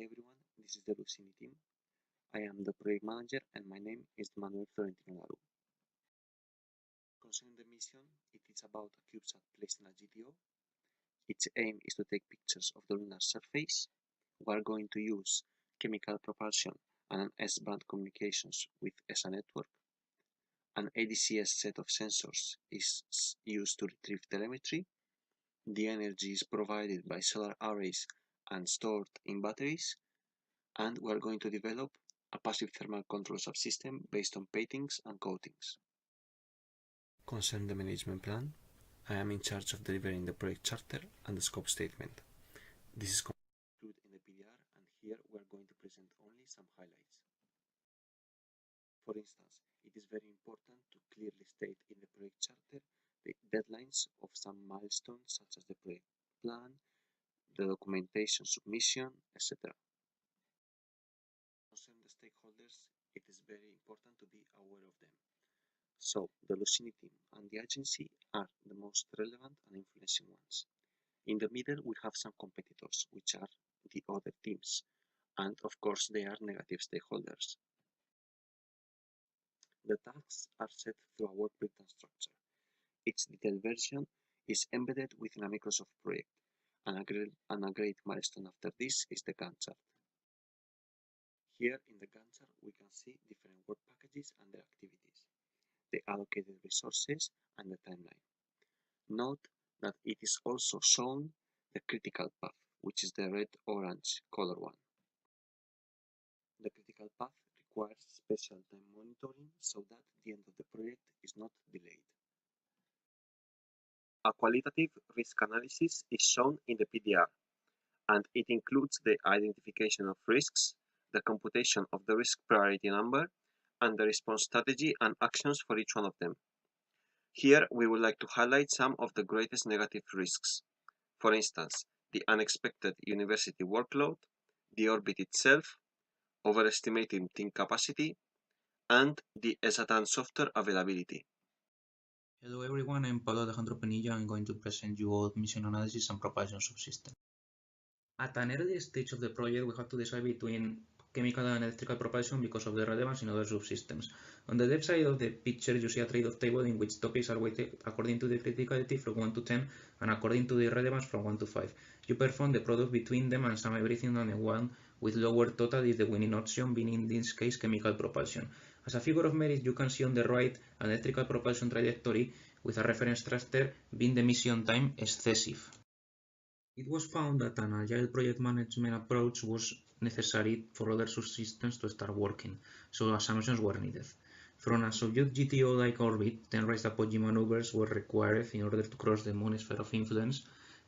everyone, this is the Lusiny team. I am the project manager and my name is Manuel Florentino Laru. Concerning the mission, it is about a CubeSat placed in a GTO. Its aim is to take pictures of the lunar surface. We are going to use chemical propulsion and an S-band communications with ESA network. An ADCS set of sensors is used to retrieve telemetry. The energy is provided by solar arrays and stored in batteries. And we are going to develop a passive thermal control subsystem based on paintings and coatings. Concerning the management plan, I am in charge of delivering the project charter and the scope statement. This is included in the PDR, and here we are going to present only some highlights. For instance, it is very important to clearly state in the project charter the deadlines of some milestones such as the project plan, the documentation submission, etc. Concerning the stakeholders, it is very important to be aware of them. So, the Lusiny team and the agency are the most relevant and influencing ones. In the middle, we have some competitors, which are the other teams, and of course, they are negative stakeholders. The tasks are set through a work breakdown structure. Its detailed version is embedded within a Microsoft project, and a great milestone after this is the Gantt chart. Here in the Gantt chart, we can see different work packages and their activities, the allocated resources, and the timeline. Note that it is also shown the critical path, which is the red-orange color one. The critical path requires special time monitoring so that the end of the project is not delayed. A qualitative risk analysis is shown in the PDR, and it includes the identification of risks, the computation of the risk priority number, and the response strategy and actions for each one of them. Here, we would like to highlight some of the greatest negative risks. For instance, the unexpected university workload, the orbit itself, overestimating team capacity, and the ESATAN software availability. Hello everyone, I'm Pablo Alejandro Penilla. I'm going to present you all mission analysis and propulsion subsystem. At an early stage of the project, we have to decide between chemical and electrical propulsion because of the relevance in other subsystems. On the left side of the picture, you see a trade-off table in which topics are weighted according to the criticality from 1 to 10 and according to the relevance from 1 to 5. You perform the product between them and sum everything on a 1 with lower total is the winning option, being in this case chemical propulsion. As a figure of merit, you can see on the right an electrical propulsion trajectory with a reference thruster being the mission time excessive. It was found that an agile project management approach was necessary for other subsystems to start working, so assumptions were needed. From a subdued GTO-like orbit, 10 raised apogee maneuvers were required in order to cross the moon sphere of influence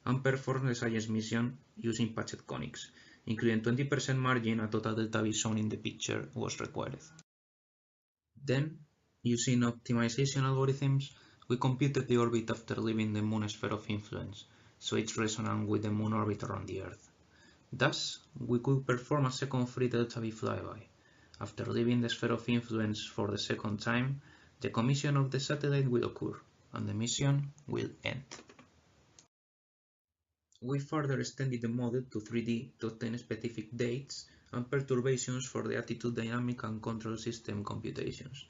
and perform the science mission using patched conics, including 20% margin. A total delta V shown in the picture was required. Then, using optimization algorithms, we computed the orbit after leaving the moon sphere of influence, so it's resonant with the moon orbit around the Earth. Thus, we could perform a second free delta V flyby. After leaving the sphere of influence for the second time, the commission of the satellite will occur, and the mission will end. We further extended the model to 3D to obtain specific dates and perturbations for the attitude dynamic and control system computations.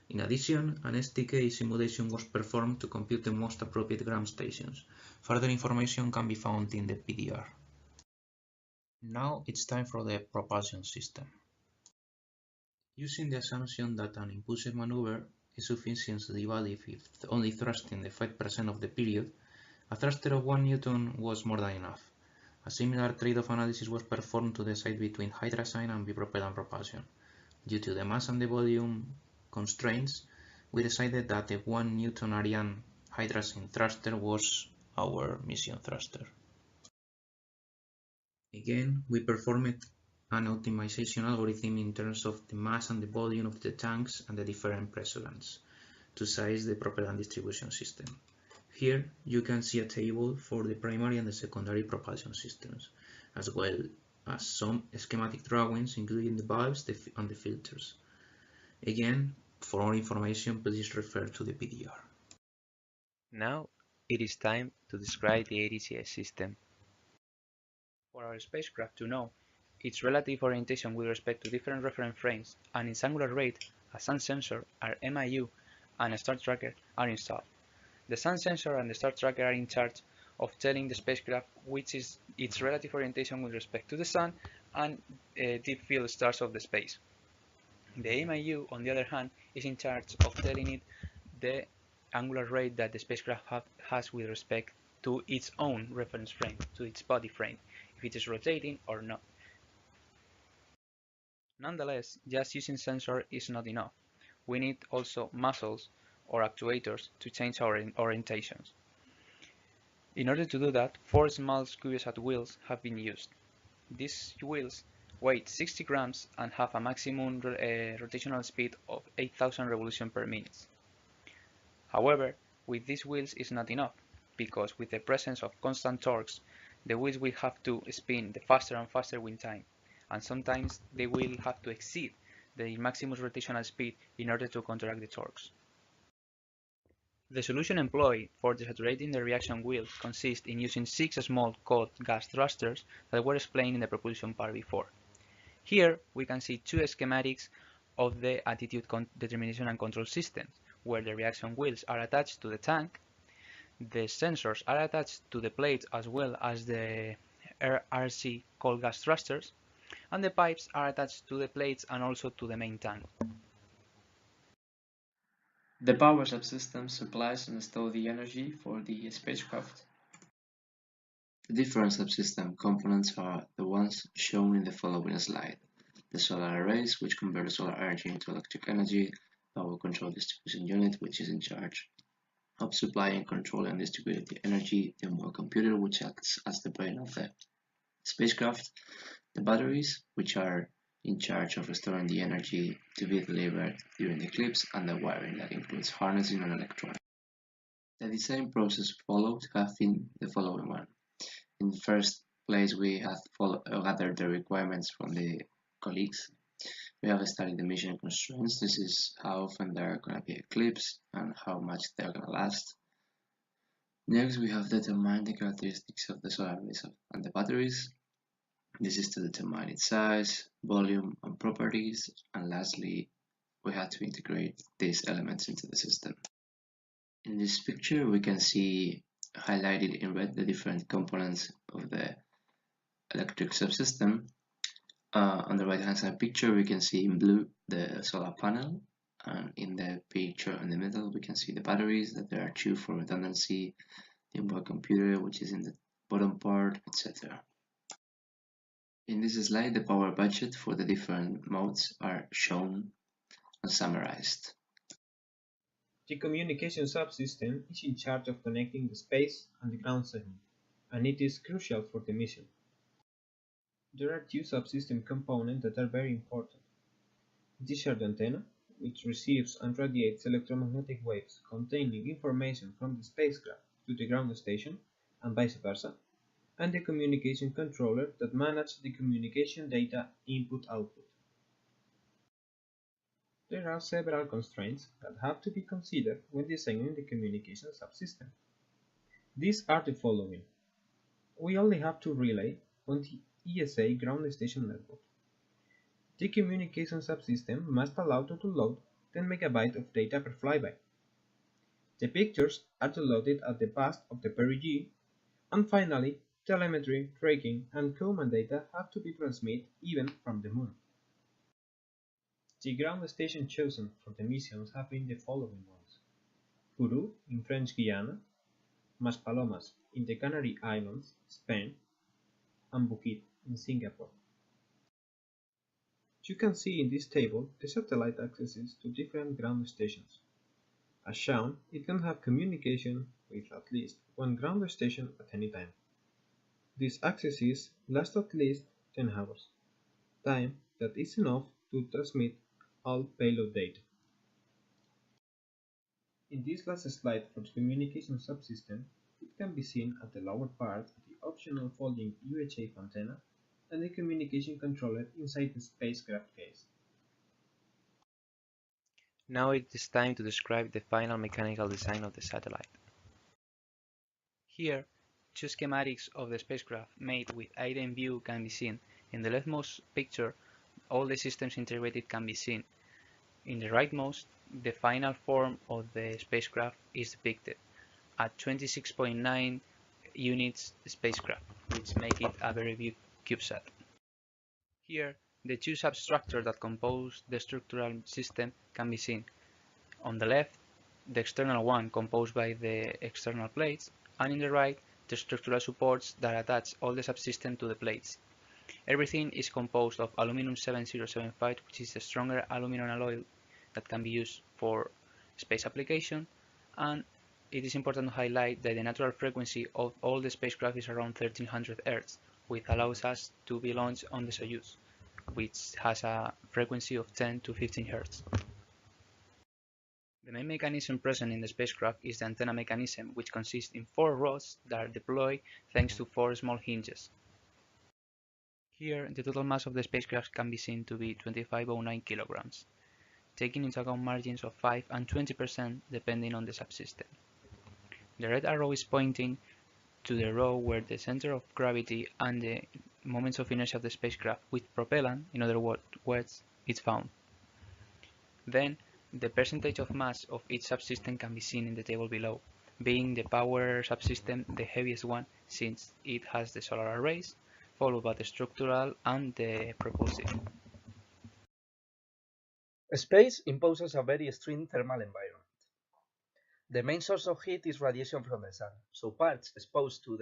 In addition, an STK simulation was performed to compute the most appropriate ground stations. Further information can be found in the PDR. Now it's time for the propulsion system. Using the assumption that an impulsive maneuver is sufficiently valid if only thrusting the 5% of the period, a thruster of 1 Newton was more than enough. A similar trade-off analysis was performed to decide between hydrazine and bipropellant propulsion. Due to the mass and the volume constraints, we decided that the 1 Newton Ariane hydrazine thruster was our mission thruster. Again, we performed an optimization algorithm in terms of the mass and the volume of the tanks and the different pressure-lands to size the propellant distribution system. Here you can see a table for the primary and the secondary propulsion systems, as well as some schematic drawings including the valves and the filters. Again, for more information, please refer to the PDR. Now it is time to describe the ADCS system. For our spacecraft to know its relative orientation with respect to different reference frames, and its angular rate, a sun sensor, our MIU, and a star tracker are installed. The sun sensor and the star tracker are in charge of telling the spacecraft which is its relative orientation with respect to the sun and deep field stars of the space. The MIU, on the other hand, is in charge of telling it the angular rate that the spacecraft has with respect to its own reference frame, to its body frame, if it is rotating or not. Nonetheless, just using sensor is not enough. We need also muscles or actuators to change our orientations. In order to do that, 4 small CubeSat wheels have been used. These wheels weigh 60 grams and have a maximum rotational speed of 8,000 revolutions per minute. However, with these wheels is not enough, because with the presence of constant torques, the wheels will have to spin the faster and faster with time, and sometimes they will have to exceed the maximum rotational speed in order to counteract the torques. The solution employed for desaturating the reaction wheel consists in using 6 small cold gas thrusters that were explained in the propulsion part before. Here we can see 2 schematics of the attitude determination and control systems, where the reaction wheels are attached to the tank, the sensors are attached to the plates as well as the RC cold gas thrusters, and the pipes are attached to the plates and also to the main tank. The power subsystem supplies and stores the energy for the spacecraft. The different subsystem components are the ones shown in the following slide. The solar arrays, which convert solar energy into electric energy, power control distribution unit, which is in charge of supplying and controlling and distributing the energy, the onboard computer, which acts as the brain of the spacecraft, the batteries, which are in charge of restoring the energy to be delivered during the eclipse, and the wiring that includes harnessing and electronics. The design process followed have been the following one. In the first place, we have gathered the requirements from the colleagues. We have studied the mission constraints. This is how often there are going to be eclipses and how much they are going to last. Next, we have determined the characteristics of the solar arrays and the batteries. This is to determine its size, volume, and properties. And lastly, we had to integrate these elements into the system. In this picture, we can see highlighted in red the different components of the electric subsystem. On the right hand side picture, we can see in blue the solar panel, and in the picture in the middle we can see the batteries, that there are 2 for redundancy, the onboard computer, which is in the bottom part, etc. In this slide, the power budget for the different modes are shown and summarized. The communication subsystem is in charge of connecting the space and the ground segment, and it is crucial for the mission. There are 2 subsystem components that are very important. The shared antenna, which receives and radiates electromagnetic waves containing information from the spacecraft to the ground station, and vice versa, and the communication controller that manages the communication data input-output. There are several constraints that have to be considered when designing the communication subsystem. These are the following. We only have to relay on the ESA ground station network. The communication subsystem must allow to load 10 MB of data per flyby. The pictures are downloaded at the bus of the perigee, and finally, telemetry, tracking, and command data have to be transmitted even from the Moon. The ground station chosen for the missions have been the following ones: Kourou in French Guiana, Maspalomas in the Canary Islands, Spain, and Bukit in Singapore. You can see in this table the satellite accesses to different ground stations. As shown, it can have communication with at least 1 ground station at any time. These accesses last at least 10 hours, time that is enough to transmit all payload data. In this last slide for the communication subsystem, it can be seen at the lower part the optional folding UHF antenna and the communication controller inside the spacecraft case. Now it is time to describe the final mechanical design of the satellite. Here, 2 schematics of the spacecraft made with 8M view can be seen, In the leftmost picture, all the systems integrated can be seen. In the rightmost, the final form of the spacecraft is depicted at 26.9 units spacecraft, which make it a very big CubeSat. Here, the two substructures that compose the structural system can be seen. On the left, the external one composed by the external plates, and in the right, the structural supports that attach all the subsystem to the plates. Everything is composed of aluminum 7075, which is a stronger aluminum alloy that can be used for space application, and it is important to highlight that the natural frequency of all the spacecraft is around 1300 Hz, which allows us to be launched on the Soyuz, which has a frequency of 10 to 15 Hz. The main mechanism present in the spacecraft is the antenna mechanism, which consists in 4 rods that are deployed thanks to 4 small hinges. Here, the total mass of the spacecraft can be seen to be 2509 kilograms, taking into account margins of 5 and 20% depending on the subsystem. The red arrow is pointing to the row where the center of gravity and the moments of inertia of the spacecraft with propellant, in other words, is found. Then, the percentage of mass of each subsystem can be seen in the table below, being the power subsystem the heaviest one since it has the solar arrays, followed by the structural and the propulsive. Space imposes a very extreme thermal environment. The main source of heat is radiation from the sun, so parts exposed to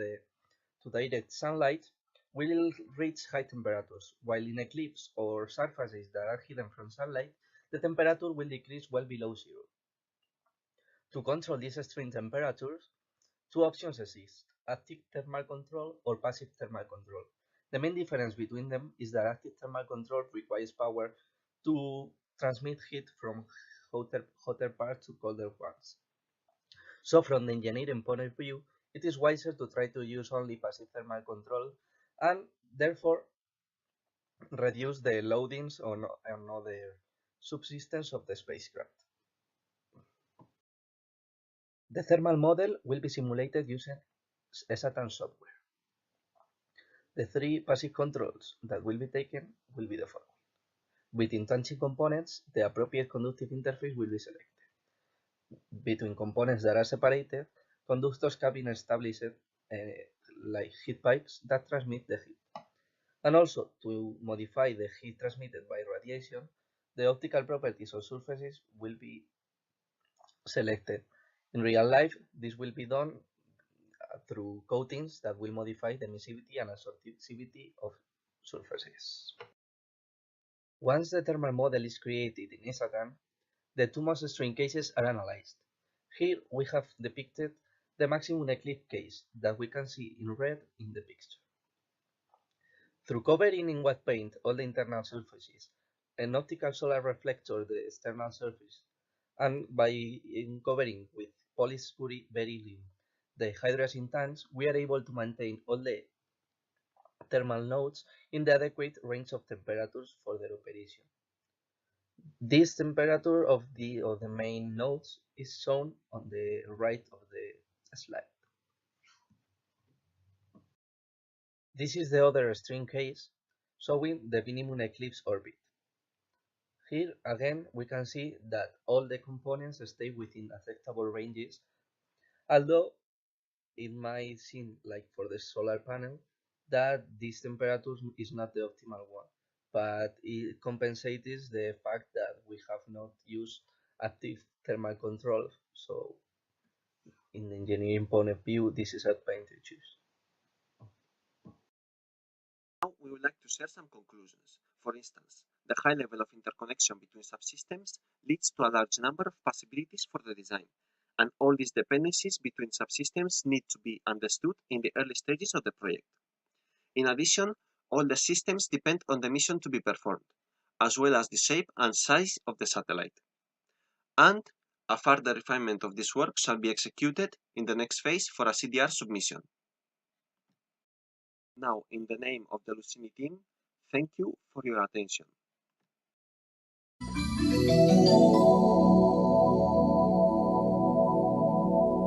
direct sunlight will reach high temperatures, while in eclipse or surfaces that are hidden from sunlight, the temperature will decrease well below zero. To control these extreme temperatures, two options exist: active thermal control or passive thermal control. The main difference between them is that active thermal control requires power to transmit heat from hotter parts to colder ones. So from the engineering point of view, it is wiser to try to use only passive thermal control and therefore reduce the loadings on other subsystems of the spacecraft. The thermal model will be simulated using Saturn software. The 3 passive controls that will be taken will be the following. Between touching components, the appropriate conductive interface will be selected. Between components that are separated, conductors have been established like heat pipes that transmit the heat. And also, to modify the heat transmitted by radiation, the optical properties of surfaces will be selected. In real life, this will be done through coatings that will modify the emissivity and absorptivity of surfaces. Once the thermal model is created in Saturn, the two most extreme cases are analyzed. Here we have depicted the maximum eclipse case that we can see in red in the picture. Through covering in wet paint all the internal surfaces, an optical solar reflector the external surface, and by covering with polished beryllium the hydrazine tanks, we are able to maintain all the thermal nodes in the adequate range of temperatures for their operation. This temperature of the main nodes is shown on the right of the slide. This is the other extreme case, showing the minimum eclipse orbit. Here again we can see that all the components stay within acceptable ranges, although it might seem like for the solar panel that this temperature is not the optimal one, but it compensates the fact that we have not used active thermal control, so in the engineering point of view this is advantageous. Now we would like to share some conclusions. For instance, the high level of interconnection between subsystems leads to a large number of possibilities for the design, and all these dependencies between subsystems need to be understood in the early stages of the project. In addition, all the systems depend on the mission to be performed, as well as the shape and size of the satellite. And a further refinement of this work shall be executed in the next phase for a CDR submission. Now, in the name of the Lusiny team, thank you for your attention.